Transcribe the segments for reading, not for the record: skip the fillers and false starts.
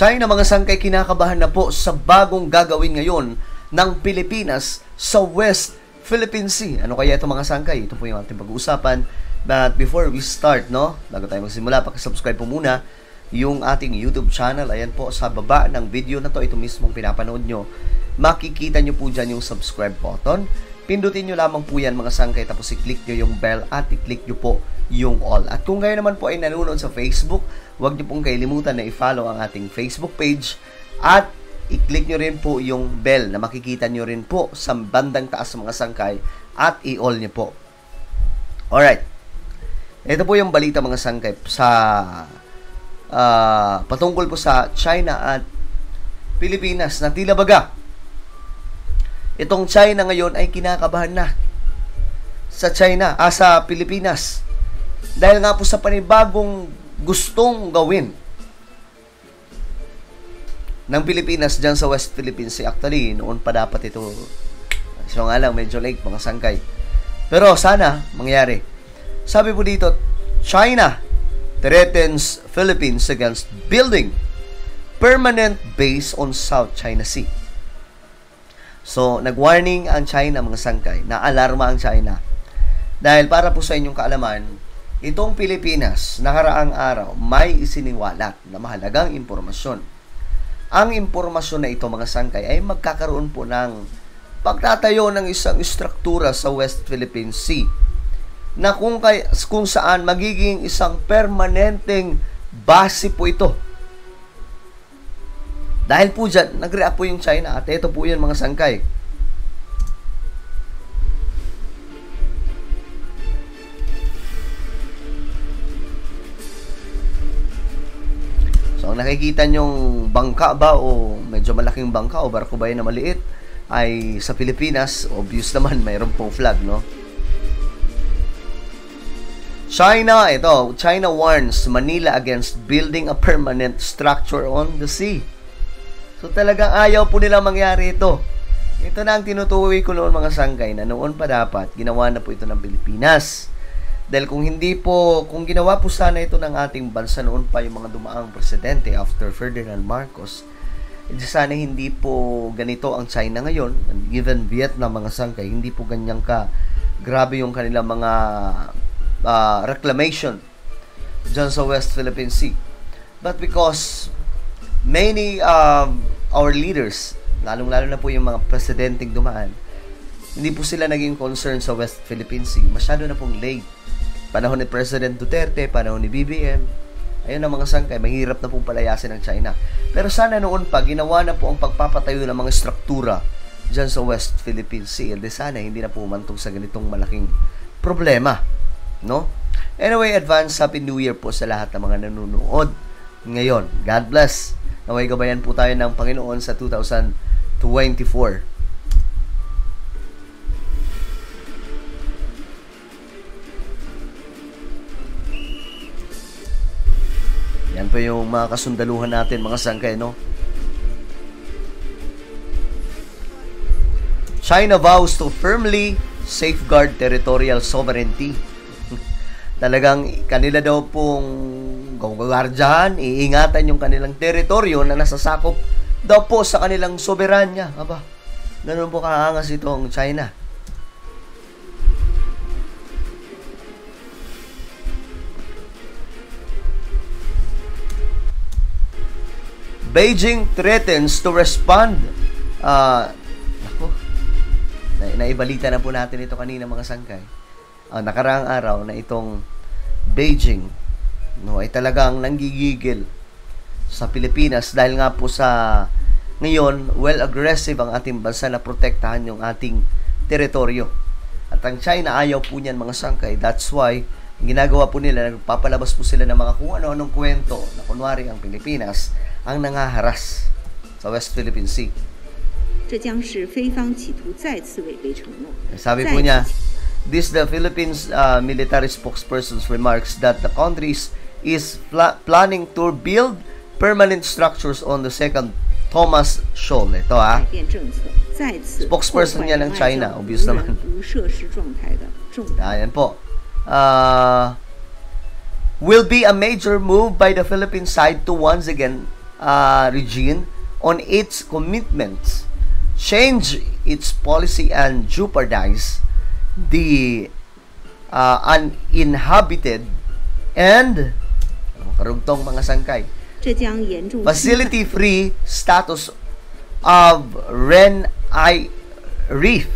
China, mga sangkay, kinakabahan na po sa bagong gagawin ngayon ng Pilipinas sa West Philippine Sea. Ano kaya ito, mga sangkay? Ito po yung ating pag-uusapan. But before we start, no, bago tayo magsimula, pakisubscribe po muna yung ating YouTube channel. Ayan po, sa baba ng video na to, ito mismong pinapanood nyo. Makikita nyo po dyan yung subscribe button. Pindutin nyo lamang po yan, mga sangkay, tapos i-click nyo yung bell at i-click nyo po yung all. At kung kayo naman po ay nanonood sa Facebook, huwag nyo pong kailimutan na i-follow ang ating Facebook page at i-click nyo rin po yung bell na makikita nyo rin po sa bandang taas ng mga sangkay at i-all nyo po. Alright. Ito po yung balita, mga sangkay, sa patungkol po sa China at Pilipinas na tila baga itong China ngayon ay kinakabahan na sa Pilipinas. Dahil nga po sa panibagong gustong gawin ng Pilipinas dyan sa West Philippine Sea. Actually, noon pa dapat ito. So nga lang, medyo late, mga sangkay. Pero sana mangyari. Sabi po dito, China threatens Philippines against building permanent base on South China Sea. So, nag-warning ang China, mga sangkay, na alarma ang China. Dahil para po sa inyong kaalaman, itong Pilipinas, nakaraang araw, may isiniwalat na mahalagang impormasyon. Ang impormasyon na ito, mga sangkay, ay magkakaroon po ng pagtatayo ng isang istruktura sa West Philippine Sea na kung saan magiging isang permanenteng base po ito. Dahil po dyan, nag-react po yung China at ito po yun, mga sangkay. So, ang nakikita nyong bangka ba o medyo malaking bangka o barko ba yun na maliit ay sa Pilipinas, obvious naman, mayroon pong flag, no? China warns Manila against building a permanent structure on the sea. So talagang ayaw po nila mangyari ito. Ito na ang tinutukoy ko noon, mga sangkay, na noon pa dapat ginawa na po ito ng Pilipinas. Dahil kung ginawa po sana ito ng ating bansa noon pa yung mga dumaang presidente after Ferdinand Marcos, sana hindi po ganito ang China ngayon. Given Vietnam, mga sangkay, hindi po ganyan ka grabe yung kanilang mga reclamation dyan sa West Philippine Sea. But because many our leaders, lalong-lalo na po yung mga presidenteng dumaan, hindi po sila naging concern sa West Philippine Sea. Masyado na pong late. Panahon ni President Duterte, panahon ni BBM, ayun na, mga sangkay, mahirap na pong palayasin ng China. Pero sana noon pa, ginawa na po ang pagpapatayo ng mga struktura dyan sa West Philippine Sea. De sana hindi na po umantong sa ganitong malaking problema, no? Anyway, advance Happy New Year po sa lahat ng mga nanonood ngayon. God bless. Naway gabayan po tayo ng Panginoon sa 2024. Yan po yung mga kasundaluhan natin, mga sangkay, no? China vows to firmly safeguard territorial sovereignty. Talagang kanila daw pong gawagardyahan, iingatan yung kanilang teritoryo na nasasakop daw po sa kanilang soberanya. Aba, ganun po kaangas itong China. Beijing threatens to respond. Naibalita na po natin ito kanina, mga sangkay. Nakaraang araw na itong Beijing, no, ay talagang nanggigigil sa Pilipinas dahil nga po sa ngayon, aggressive ang ating bansa na protektahan yung ating teritoryo. At ang China ayaw po niyan, mga sangkay. That's why, ang ginagawa po nila, nagpapalabas po sila ng mga kung ano-anong kwento na kunwari ang Pilipinas ang nangaharas sa West Philippine Sea. Sabi po niya, the Philippines military spokesperson's remarks that the country is planning to build permanent structures on the second Thomas Shoal. Ito spokesperson niya ng China, obvious naman. Ayan po. Will be a major move by the Philippine side to once again region on its commitments, change its policy, and jeopardize the uninhabited and karugtong mga sangkay facility-free status of Renai Reef,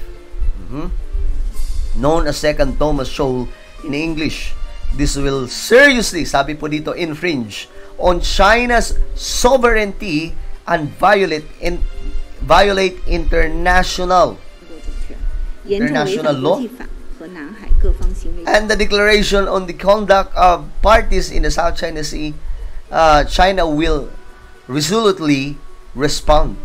known as Second Thomas Shoal in English. This will seriously, sabi po dito, infringe on China's sovereignty and violate international law and the declaration on the conduct of parties in the South China Sea. China will resolutely respond.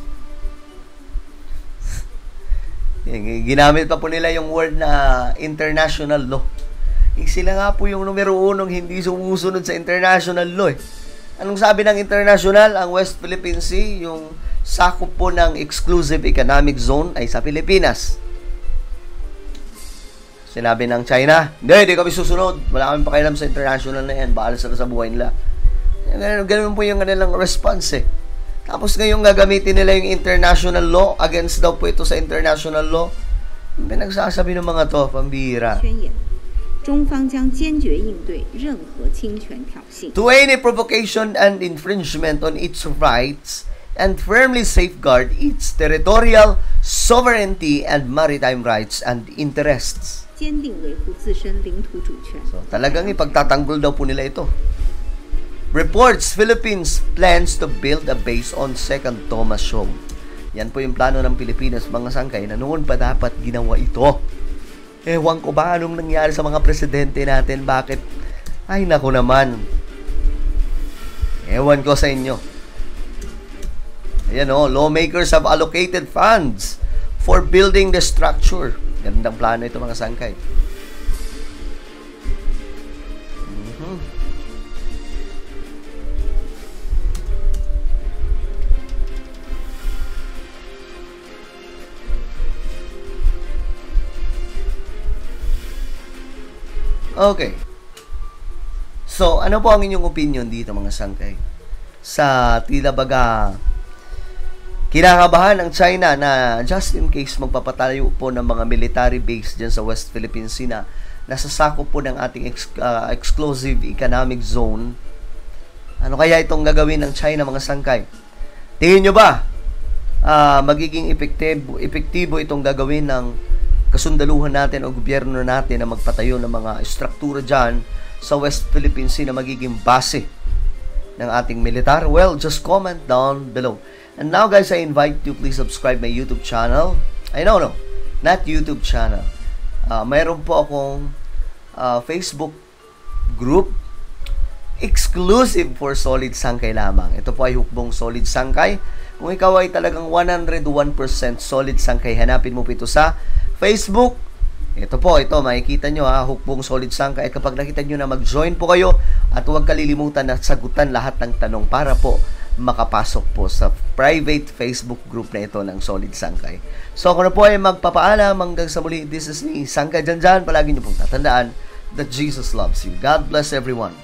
Ginamit pa po nila yung word na international law. Sila nga po yung numero 1 hindi sumusunod sa international law. Anong sabi ng international? Ang West Philippine Sea, yung sakop po ng exclusive economic zone ay sa Pilipinas. Sinabi ng China, hindi kami susunod. Wala kami pakialam sa international na yan. Bahala sila sa buhay nila. Ganun po yung kanilang response Tapos ngayon gagamitin nila yung international law. Against daw po ito sa international law. Pinagsasabi ng mga to, pambira. To any provocation and infringement on its rights and firmly safeguard its territorial sovereignty and maritime rights and interests. So, talagang ipagtatanggol daw po nila ito. Reports Philippines plans to build a base on Second Thomas Shoal. Yan po yung plano ng Pilipinas, mga sangkay, na noon pa dapat ginawa ito. Ewan ko ba anong nangyari sa mga presidente natin? Bakit? Ay, naku naman. Ewan ko sa inyo. Ayan lawmakers have allocated funds for building the structure. Gandang plano ito, mga sangkay. Okay. So, ano po ang inyong opinion dito, mga sangkay? Sa tila baga kinakabahan ng China na just in case magpapatayo po ng mga military base dyan sa West Philippine Sea na nasasakop po ng ating exclusive economic zone. Ano kaya itong gagawin ng China, mga sangkay? Tingin nyo ba magiging epektibo itong gagawin ng kasundaluhan natin o gobyerno natin na magpatayo ng mga struktura dyan sa West Philippine Sea na magiging base ng ating militar? Well, just comment down below. And now guys, I invite you, please subscribe my YouTube channel. No, not YouTube channel. Mayroon po akong Facebook group exclusive for Solid Sangkay lamang. Ito po ay Hukbong Solid Sangkay. Kung ikaw ay talagang 101% Solid Sangkay, hanapin mo po ito sa Facebook. Ito, makikita nyo Hukbong Solid Sangkay. At kapag nakita nyo na, mag-join po kayo at huwag kalilimutan na sagutan lahat ng tanong para po makapasok po sa private Facebook group na ito ng Solid Sangkay. So, ako na po ay magpapaalam hanggang sa muli. This is me, Sangkay Janjan. Palagi nyo pong tatandaan that Jesus loves you. God bless everyone.